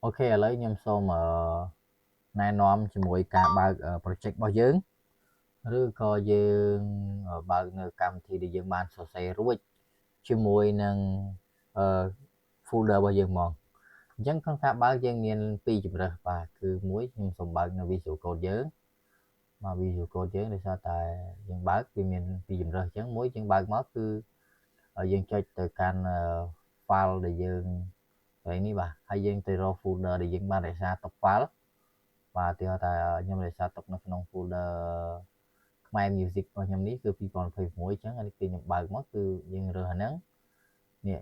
Ok,ឥឡូវខ្ញុំសូមណែនាំជាមួយការបើក project របស់យើងឬក៏យើងបើកនៅកម្មវិធីដែលយើងបានសរសេររួចជាមួយនឹងfolder របស់យើងមកអញ្ចឹងក្នុងការបើកយើងមានពីរជម្រើសបាទគឺមួយខ្ញុំសូមបើកនៅ Visual Code យើងមក Visual Code យើងដោយសារតែយើងបើកវាមានពីរជម្រើសអញ្ចឹងមួយយើងបើកមកគឺយើងចុចទៅកាន់ file ដែលយើងហើយនេះបាទហើយយើងទៅរក folder ដែលយើងបានរក្សាទុក file បាទទីថាខ្ញុំរក្សាទុកនៅក្នុង folder ខ្មែរ music របស់ខ្ញុំនេះគឺ2026អញ្ចឹងអានេះគឺខ្ញុំបើកមកគឺយើងរើសអាហ្នឹងនេះ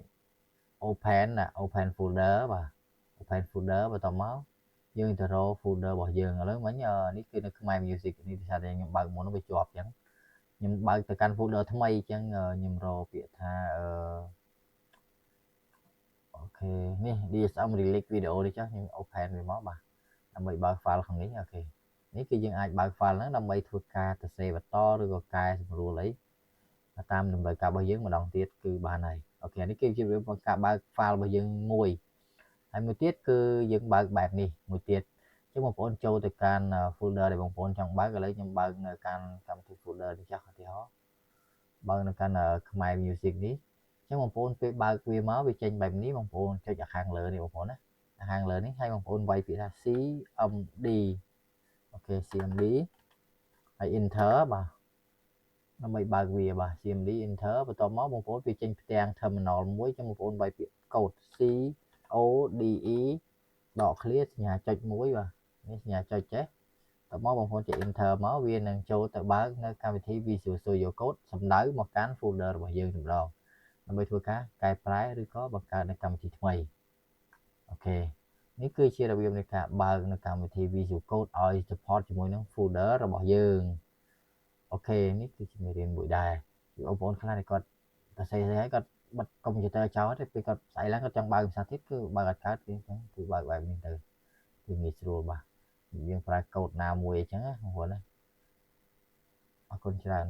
open folder បាទ open folder បន្តមកយើងទៅរក folder របស់យើងឥឡូវមិញនេះគឺនៅខ្មែរ music នេះដោយសារតែខ្ញុំបើកមុននោះវាជាប់អញ្ចឹងខ្ញុំបើកទៅកាន់ folder ថ្មីអញ្ចឹងខ្ញុំរកពាក្យថាអូខេនេះ DSM Relic Video នេះចាស់ខ្ញុំ open វាមកបាទដើម្បីបើក file ខាងនេះអូខេនេះគឺយើងអាចបើក file ហ្នឹងដើម្បីធ្វើការទៅសេបន្តឬក៏កែសម្រួលអីតាមតម្រូវការរបស់យើងម្ដងទៀតគឺបានហើយអូខេនេះគឺជារបៀបការបើក file របស់យើងមួយហើយមួយទៀតគឺយើងបើកបែបនេះមួយទៀតចឹងបងប្អូនចូលទៅកាន់ folder ដែលបងប្អូនចង់បើកឥឡូវខ្ញុំបើកនៅកាន់កម្មវិធី folder នេះចាស់ឧទាហរណ៍បើកនៅកាន់ខ្មែរ music នេះចឹងបងប្អូនពេលបើកវាមកវាចេញបែបនេះបងប្អូនចុចខាងលើនេះបងប្អូនណាខាងលើនេះហើយបងប្អូនវាយពាក្យថា CMD អូខេ CMD ហើយ enter បាទដើម្បីបើកវាបាទ CMD enter បន្ទាប់មកបងប្អូនវាចេញផ្ទាំង terminal មួយចឹងបងប្អូនវាយពាក្យកូដ CODE ដក clear សញ្ញាចុចមួយបាទនេះសញ្ញាចុចចេះតមកបងប្អូនចុច enter មកវានឹងចូលទៅបើកនៅកម្មវិធី Visual Studio Code សំដៅមកកាន់ folder របស់យើងម្ដងដើម្បីធ្វើការកែប្រែឬក៏បង្កើតនៅកម្មវិធីថ្មីអូខេនេះគឺជារបៀបនៃការបើកនៅកម្មវិធី Visual Code ឲ្យ support ជាមួយនឹង folder របស់យើងអូខេនេះគឺជាមេរៀនមួយដែរបងប្អូនខ្លះគាត់តែសេហើយគាត់បិទកុំព្យូទ័រចោលទេពេលគាត់ស្អីឡើងគាត់ចង់បើកភាសាទៀតគឺបើកអត់កើតទេអញ្ចឹងគឺបើកបែបនេះទៅគឺងាយស្រួលបាទយើងប្រើកូដណាមួយអញ្ចឹងណាបងប្អូនណាអរគុណច្រើន